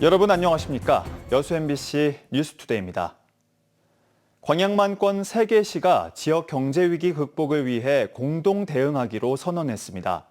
여러분 안녕하십니까? 여수 MBC 뉴스투데이입니다. 광양만권 3개 시가 지역 경제 위기 극복을 위해 공동 대응하기로 선언했습니다.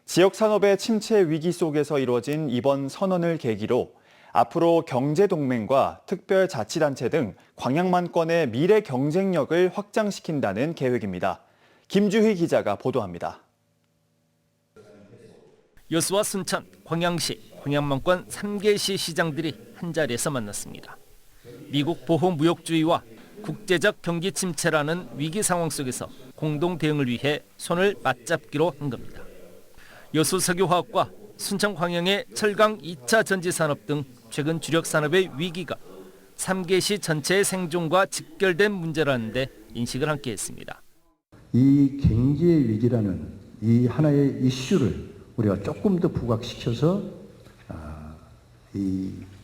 지역 산업의 침체 위기 속에서 이루어진 이번 선언을 계기로 앞으로 경제동맹과 특별자치단체 등 광양만권의 미래 경쟁력을 확장시킨다는 계획입니다. 김주희 기자가 보도합니다. 여수와 순천, 광양시, 광양만권 3개 시 시장들이 한자리에서 만났습니다. 미국 보호무역주의와 국제적 경기 침체라는 위기 상황 속에서 공동 대응을 위해 손을 맞잡기로 한 겁니다. 여수 석유화학과 순천 광양의 철강 2차 전지산업 등 최근 주력 산업의 위기가 3개 시 전체의 생존과 직결된 문제라는데 인식을 함께 했습니다. 이 경제 위기라는 이 하나의 이슈를 우리가 조금 더 부각시켜서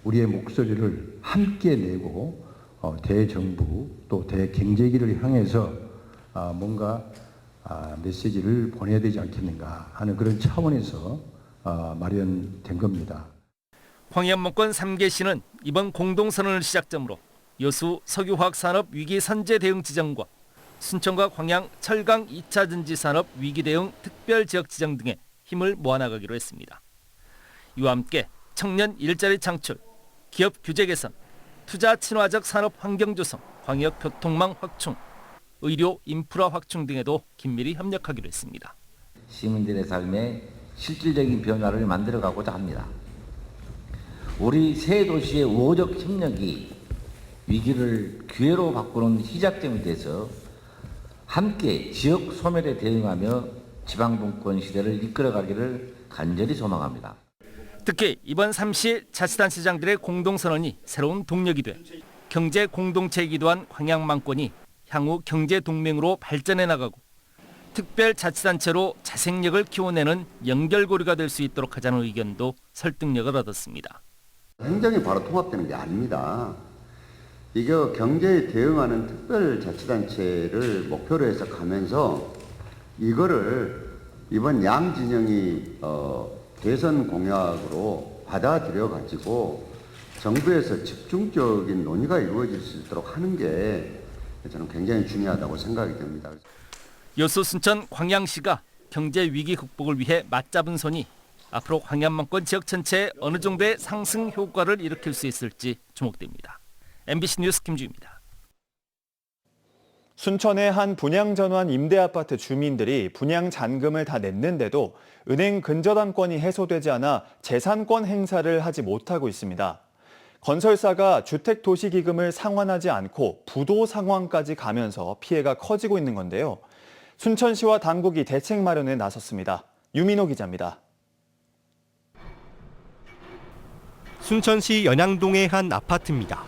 우리의 목소리를 함께 내고 대정부 또 대경제기를 향해서 뭔가 메시지를 보내야 되지 않겠는가 하는 그런 차원에서 마련된 겁니다. 광양만권 3개 시는 이번 공동선언을 시작점으로 여수 석유화학산업 위기 선제 대응 지정과 순천과 광양 철강 2차 전지 산업 위기 대응 특별 지역 지정 등에 힘을 모아나가기로 했습니다. 이와 함께 청년 일자리 창출, 기업 규제 개선, 투자 친화적 산업 환경 조성, 광역 교통망 확충, 의료 인프라 확충 등에도 긴밀히 협력하기로 했습니다. 시민들의 삶에 실질적인 변화를 만들어가고자 합니다. 우리 세 도시의 우호적 협력이 위기를 기회로 바꾸는 시작점이 돼서 함께 지역 소멸에 대응하며 지방분권 시대를 이끌어가기를 간절히 소망합니다. 특히 이번 3시 자치단체장들의 공동선언이 새로운 동력이 돼 경제 공동체이기도 한 광양만권이 향후 경제동맹으로 발전해 나가고 특별자치단체로 자생력을 키워내는 연결고리가 될 수 있도록 하자는 의견도 설득력을 얻었습니다. 행정이 바로 통합되는 게 아닙니다. 이게 경제에 대응하는 특별자치단체를 목표로 해서 가면서 이거를 이번 양 진영이 대선 공약으로 받아들여 가지고 정부에서 집중적인 논의가 이루어질 수 있도록 하는 게 저는 굉장히 중요하다고 생각이 됩니다. 여수, 순천, 광양시가 경제 위기 극복을 위해 맞잡은 손이 앞으로 광양만권 지역 전체에 어느 정도의 상승 효과를 일으킬 수 있을지 주목됩니다. MBC 뉴스 김주희입니다. 순천의 한 분양전환 임대아파트 주민들이 분양 잔금을 다 냈는데도 은행 근저당권이 해소되지 않아 재산권 행사를 하지 못하고 있습니다. 건설사가 주택도시기금을 상환하지 않고 부도 상황까지 가면서 피해가 커지고 있는 건데요. 순천시와 당국이 대책 마련에 나섰습니다. 유민호 기자입니다. 순천시 연양동의 한 아파트입니다.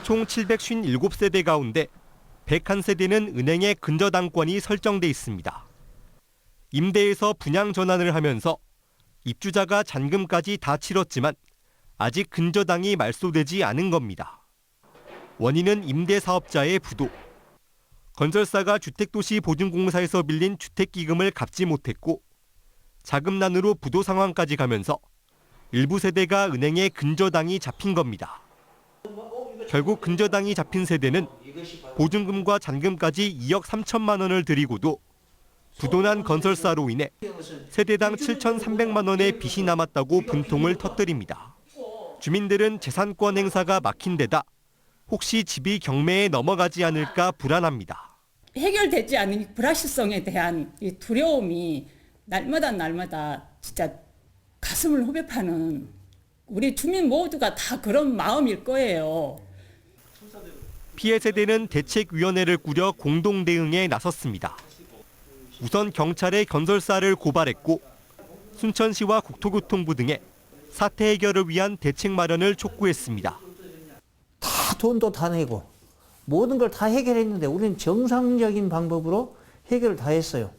총 757세대 가운데 101세대는 은행의 근저당권이 설정돼 있습니다. 임대에서 분양 전환을 하면서 입주자가 잔금까지 다 치렀지만 아직 근저당이 말소되지 않은 겁니다. 원인은 임대사업자의 부도. 건설사가 주택도시보증공사에서 빌린 주택기금을 갚지 못했고 자금난으로 부도 상황까지 가면서 일부 세대가 은행에 근저당이 잡힌 겁니다. 결국 근저당이 잡힌 세대는 보증금과 잔금까지 2억 3천만 원을 들이고도 부도난 건설사로 인해 세대당 7,300만 원의 빚이 남았다고 분통을 터뜨립니다. 주민들은 재산권 행사가 막힌 데다 혹시 집이 경매에 넘어가지 않을까 불안합니다. 해결되지 않은 불확실성에 대한 이 두려움이 날마다 진짜 가슴을 후벼 파는 우리 주민 모두가 다 그런 마음일 거예요. 피해 세대는 대책위원회를 꾸려 공동 대응에 나섰습니다. 우선 경찰에 건설사를 고발했고 순천시와 국토교통부 등에 사태 해결을 위한 대책 마련을 촉구했습니다. 다 돈도 다 내고 모든 걸 다 해결했는데 우리는 정상적인 방법으로 해결을 다 했어요.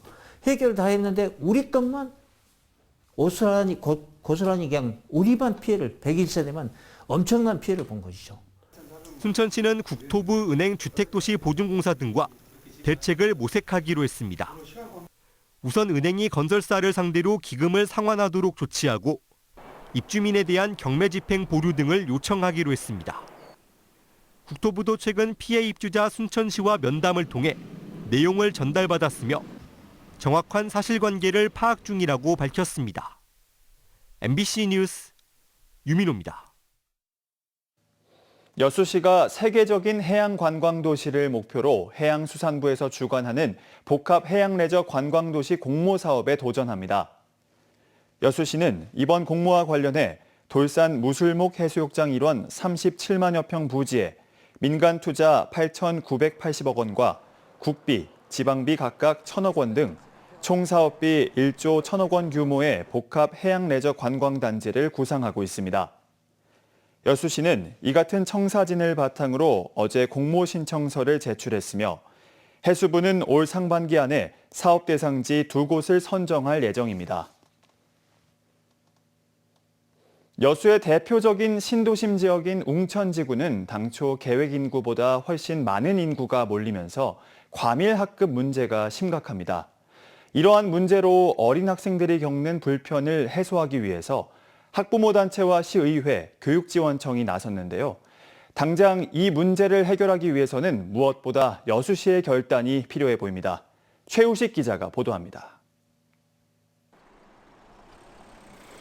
해결을 다 했는데 우리 것만 고스란히 그냥 우리만 피해를 101세대만 엄청난 피해를 본 것이죠. 순천시는 국토부 은행 주택도시보증공사 등과 대책을 모색하기로 했습니다. 우선 은행이 건설사를 상대로 기금을 상환하도록 조치하고 입주민에 대한 경매 집행 보류 등을 요청하기로 했습니다. 국토부도 최근 피해 입주자 순천시와 면담을 통해 내용을 전달받았으며 정확한 사실관계를 파악 중이라고 밝혔습니다. MBC 뉴스 유민호입니다. 여수시가 세계적인 해양 관광 도시를 목표로 해양수산부에서 주관하는 복합 해양레저 관광도시 공모 사업에 도전합니다. 여수시는 이번 공모와 관련해 돌산 무술목 해수욕장 일원 37만여 평 부지에 민간 투자 8,980억 원과 국비, 지방비 각각 1,000억 원 등 총 사업비 1조 1,000억 원 규모의 복합 해양레저 관광단지를 구상하고 있습니다. 여수시는 이 같은 청사진을 바탕으로 어제 공모 신청서를 제출했으며 해수부는 올 상반기 안에 사업 대상지 2곳을 선정할 예정입니다. 여수의 대표적인 신도심 지역인 웅천지구는 당초 계획 인구보다 훨씬 많은 인구가 몰리면서 과밀 학급 문제가 심각합니다. 이러한 문제로 어린 학생들이 겪는 불편을 해소하기 위해서 학부모 단체와 시의회, 교육지원청이 나섰는데요. 당장 이 문제를 해결하기 위해서는 무엇보다 여수시의 결단이 필요해 보입니다. 최우식 기자가 보도합니다.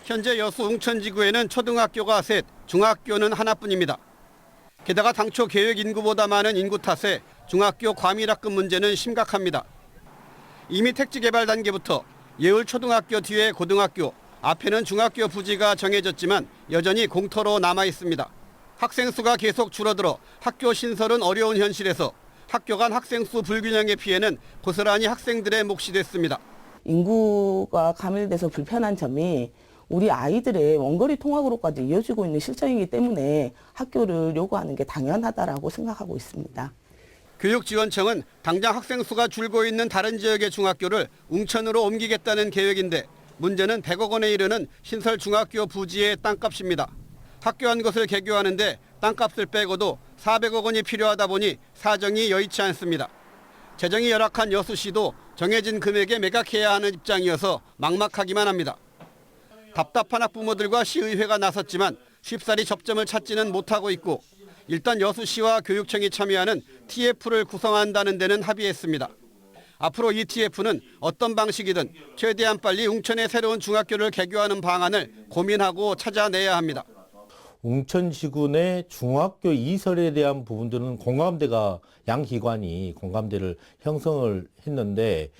현재 여수 웅천지구에는 초등학교가 셋, 중학교는 하나뿐입니다. 게다가 당초 계획 인구보다 많은 인구 탓에 중학교 과밀학급 문제는 심각합니다. 이미 택지 개발 단계부터 예울 초등학교 뒤에 고등학교, 앞에는 중학교 부지가 정해졌지만 여전히 공터로 남아 있습니다. 학생 수가 계속 줄어들어 학교 신설은 어려운 현실에서 학교 간 학생 수 불균형의 피해는 고스란히 학생들의 몫이 됐습니다. 인구가 가밀돼서 불편한 점이 우리 아이들의 원거리 통학으로까지 이어지고 있는 실정이기 때문에 학교를 요구하는 게 당연하다라고 생각하고 있습니다. 교육지원청은 당장 학생 수가 줄고 있는 다른 지역의 중학교를 웅천으로 옮기겠다는 계획인데 문제는 100억 원에 이르는 신설 중학교 부지의 땅값입니다. 학교 한 곳을 개교하는데 땅값을 빼고도 400억 원이 필요하다 보니 사정이 여의치 않습니다. 재정이 열악한 여수시도 정해진 금액에 매각해야 하는 입장이어서 막막하기만 합니다. 답답한 학부모들과 시의회가 나섰지만 쉽사리 접점을 찾지는 못하고 있고 일단 여수시와 교육청이 참여하는 TF를 구성한다는 데는 합의했습니다. 앞으로 이 TF는 어떤 방식이든 최대한 빨리 웅천의 새로운 중학교를 개교하는 방안을 고민하고 찾아내야 합니다. 웅천지구 내 중학교 이설에 대한 부분들은 공감대가 양 기관이 공감대를 형성을 했는데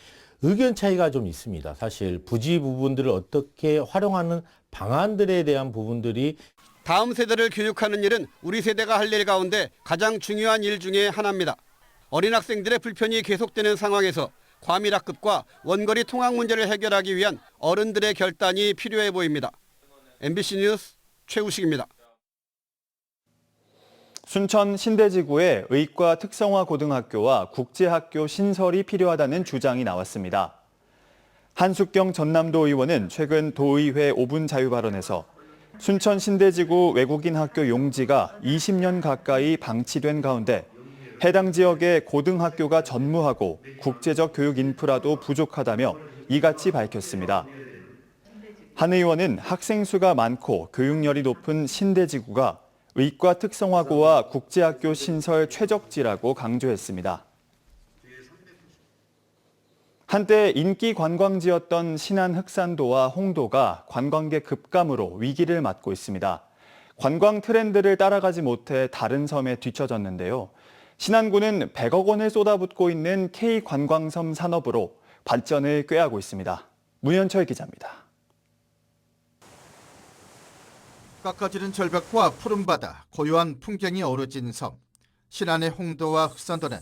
의견 차이가 좀 있습니다. 사실 부지 부분들을 어떻게 활용하는 방안들에 대한 부분들이 다음 세대를 교육하는 일은 우리 세대가 할 일 가운데 가장 중요한 일 중에 하나입니다. 어린 학생들의 불편이 계속되는 상황에서 과밀학급과 원거리 통학 문제를 해결하기 위한 어른들의 결단이 필요해 보입니다. MBC 뉴스 최우식입니다. 순천 신대지구에 의과 특성화 고등학교와 국제학교 신설이 필요하다는 주장이 나왔습니다. 한숙경 전남도 의원은 최근 도의회 5분 자유 발언에서 순천 신대지구 외국인 학교 용지가 20년 가까이 방치된 가운데 해당 지역의 고등학교가 전무하고 국제적 교육 인프라도 부족하다며 이같이 밝혔습니다. 한 의원은 학생 수가 많고 교육열이 높은 신대지구가 의과 특성화고와 국제학교 신설 최적지라고 강조했습니다. 한때 인기 관광지였던 신안 흑산도와 홍도가 관광객 급감으로 위기를 맞고 있습니다. 관광 트렌드를 따라가지 못해 다른 섬에 뒤처졌는데요. 신안군은 100억 원을 쏟아붓고 있는 K관광섬 산업으로 발전을 꾀하고 있습니다. 문현철 기자입니다. 깎아지른 절벽과 푸른 바다, 고요한 풍경이 어우러진 섬. 신안의 홍도와 흑산도는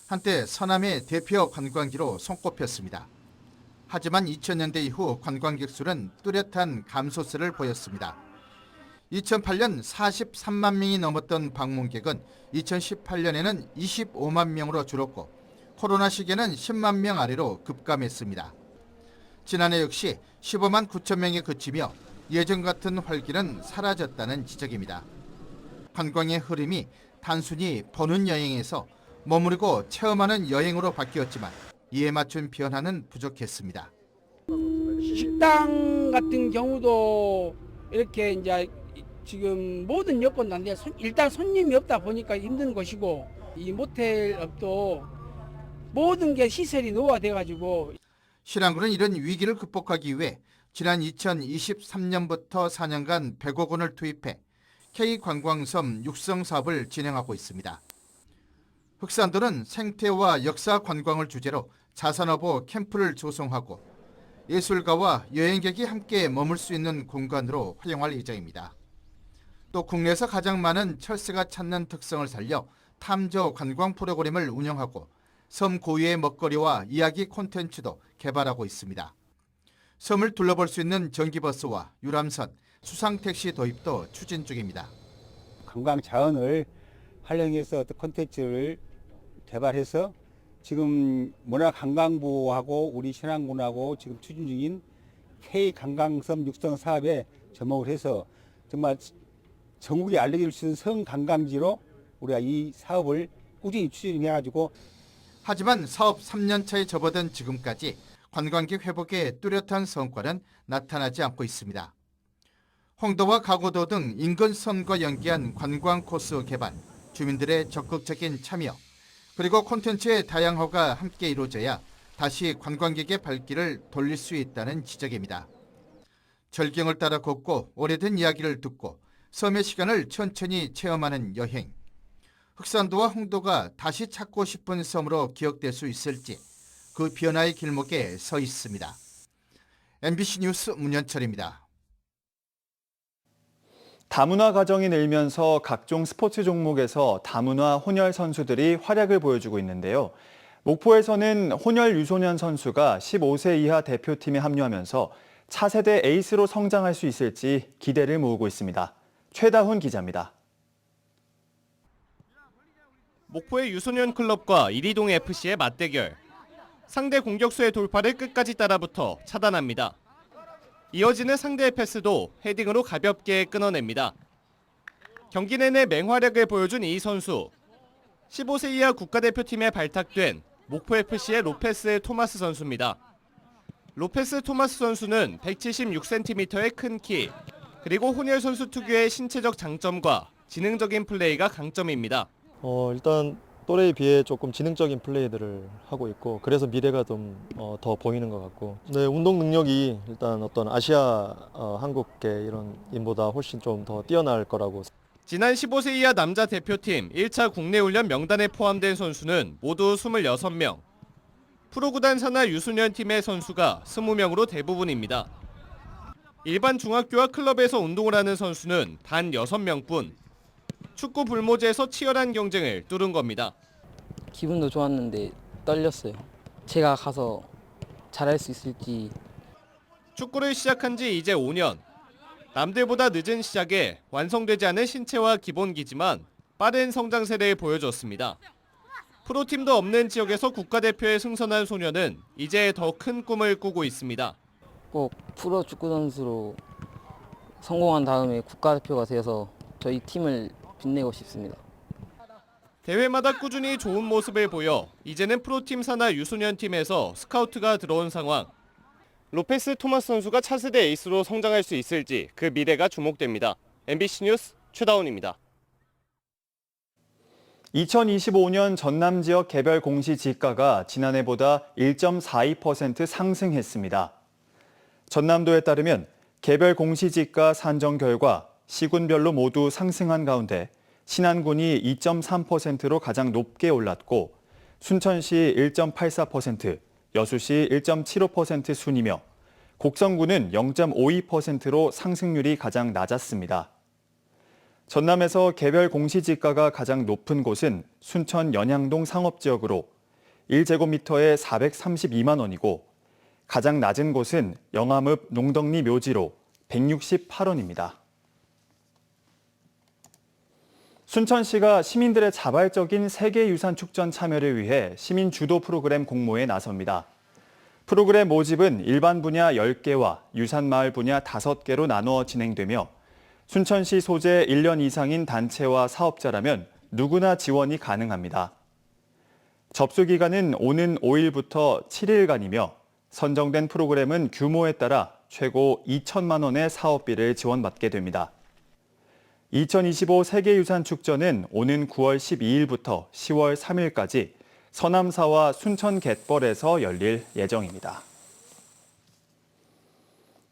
한때 서남의 대표 관광지로 손꼽혔습니다. 하지만 2000년대 이후 관광객 수는 뚜렷한 감소세를 보였습니다. 2008년 43만 명이 넘었던 방문객은 2018년에는 25만 명으로 줄었고 코로나 시기에는 10만 명 아래로 급감했습니다. 지난해 역시 15만 9천 명에 그치며 예전 같은 활기는 사라졌다는 지적입니다. 관광의 흐름이 단순히 보는 여행에서 머무르고 체험하는 여행으로 바뀌었지만 이에 맞춘 변화는 부족했습니다. 식당 같은 경우도 이렇게 이제 지금 모든 여건도 안 돼. 일단 손님이 없다 보니까 힘든 것이고 이 모텔업도 모든 게 시설이 노후화돼가지고 신안군은 이런 위기를 극복하기 위해 지난 2023년부터 4년간 100억 원을 투입해 K관광섬 육성 사업을 진행하고 있습니다. 흑산도는 생태와 역사 관광을 주제로 자산어보 캠프를 조성하고 예술가와 여행객이 함께 머물 수 있는 공간으로 활용할 예정입니다. 또 국내에서 가장 많은 철새가 찾는 특성을 살려 탐저 관광 프로그램을 운영하고 섬 고유의 먹거리와 이야기 콘텐츠도 개발하고 있습니다. 섬을 둘러볼 수 있는 전기버스와 유람선, 수상택시 도입도 추진 중입니다. 관광 자원을 활용해서 어떤 콘텐츠를 개발해서 지금 문화관광부하고 우리 신안군하고 지금 추진 중인 K관광섬 육성 사업에 접목을 해서 정말 전국에 알려질 수 있는 성관광지로 우리가 이 사업을 꾸준히 추진해가지고 하지만 사업 3년차에 접어든 지금까지 관광객 회복에 뚜렷한 성과는 나타나지 않고 있습니다. 홍도와 가고도 등 인근 섬과 연계한 관광 코스 개발, 주민들의 적극적인 참여, 그리고 콘텐츠의 다양화가 함께 이루어져야 다시 관광객의 발길을 돌릴 수 있다는 지적입니다. 절경을 따라 걷고 오래된 이야기를 듣고 섬의 시간을 천천히 체험하는 여행. 흑산도와 홍도가 다시 찾고 싶은 섬으로 기억될 수 있을지 그 변화의 길목에 서 있습니다. MBC 뉴스 문현철입니다. 다문화 가정이 늘면서 각종 스포츠 종목에서 다문화 혼혈 선수들이 활약을 보여주고 있는데요. 목포에서는 혼혈 유소년 선수가 15세 이하 대표팀에 합류하면서 차세대 에이스로 성장할 수 있을지 기대를 모으고 있습니다. 최다훈 기자입니다. 목포의 유소년 클럽과 이리동 FC의 맞대결. 상대 공격수의 돌파를 끝까지 따라붙어 차단합니다. 이어지는 상대의 패스도 헤딩으로 가볍게 끊어냅니다. 경기 내내 맹활약을 보여준 이 선수. 15세 이하 국가대표팀에 발탁된 목포FC의 로페스 토마스 선수입니다. 로페스 토마스 선수는 176cm의 큰 키, 그리고 혼혈 선수 특유의 신체적 장점과 지능적인 플레이가 강점입니다. 일단 또래에 비해 조금 지능적인 플레이들을 하고 있고 그래서 미래가 좀 더 보이는 것 같고 네, 운동 능력이 일단 어떤 아시아 한국계 이런 인보다 훨씬 좀 더 뛰어날 거라고. 지난 15세 이하 남자 대표팀 1차 국내 훈련 명단에 포함된 선수는 모두 26명. 프로구단 산하 유소년 팀의 선수가 20명으로 대부분입니다. 일반 중학교와 클럽에서 운동을 하는 선수는 단 6명뿐. 축구 불모지에서 치열한 경쟁을 뚫은 겁니다. 기분도 좋았는데 떨렸어요. 제가 가서 잘할 수 있을지. 축구를 시작한 지 이제 5년. 남들보다 늦은 시작에 완성되지 않은 신체와 기본기지만 빠른 성장 세대를 보여줬습니다. 프로팀도 없는 지역에서 국가대표에 승선한 소녀는 이제 더 큰 꿈을 꾸고 있습니다. 꼭 프로 축구 선수로 성공한 다음에 국가대표가 되어서 저희 팀을 빛내고 싶습니다. 대회마다 꾸준히 좋은 모습을 보여 이제는 프로팀 산하 유소년 팀에서 스카우트가 들어온 상황. 로페스 토마스 선수가 차세대 에이스로 성장할 수 있을지 그 미래가 주목됩니다. MBC 뉴스 최다운입니다. 2025년 전남 지역 개별 공시지가가 지난해보다 1.42% 상승했습니다. 전남도에 따르면 개별 공시지가 산정 결과 시군별로 모두 상승한 가운데 신안군이 2.3%로 가장 높게 올랐고 순천시 1.84%, 여수시 1.75% 순이며 곡성군은 0.52%로 상승률이 가장 낮았습니다. 전남에서 개별 공시지가가 가장 높은 곳은 순천 연양동 상업지역으로 1제곱미터에 432만 원이고 가장 낮은 곳은 영암읍 농덕리 묘지로 168원입니다. 순천시가 시민들의 자발적인 세계유산 축전 참여를 위해 시민 주도 프로그램 공모에 나섭니다. 프로그램 모집은 일반 분야 10개와 유산마을 분야 5개로 나누어 진행되며 순천시 소재 1년 이상인 단체와 사업자라면 누구나 지원이 가능합니다. 접수 기간은 오는 5일부터 7일간이며 선정된 프로그램은 규모에 따라 최고 2천만 원의 사업비를 지원받게 됩니다. 2025 세계유산축제는 오는 9월 12일부터 10월 3일까지 서남사와 순천 갯벌에서 열릴 예정입니다.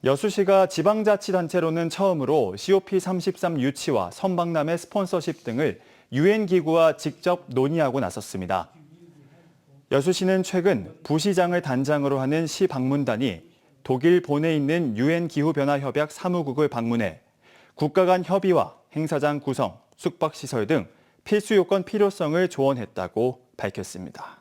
여수시가 지방자치단체로는 처음으로 COP33 유치와 선박람회 스폰서십 등을 유엔기구와 직접 논의하고 나섰습니다. 여수시는 최근 부시장을 단장으로 하는 시 방문단이 독일 본에 있는 유엔기후변화협약 사무국을 방문해 국가 간 협의와 행사장 구성, 숙박시설 등 필수 요건 필요성을 조언했다고 밝혔습니다.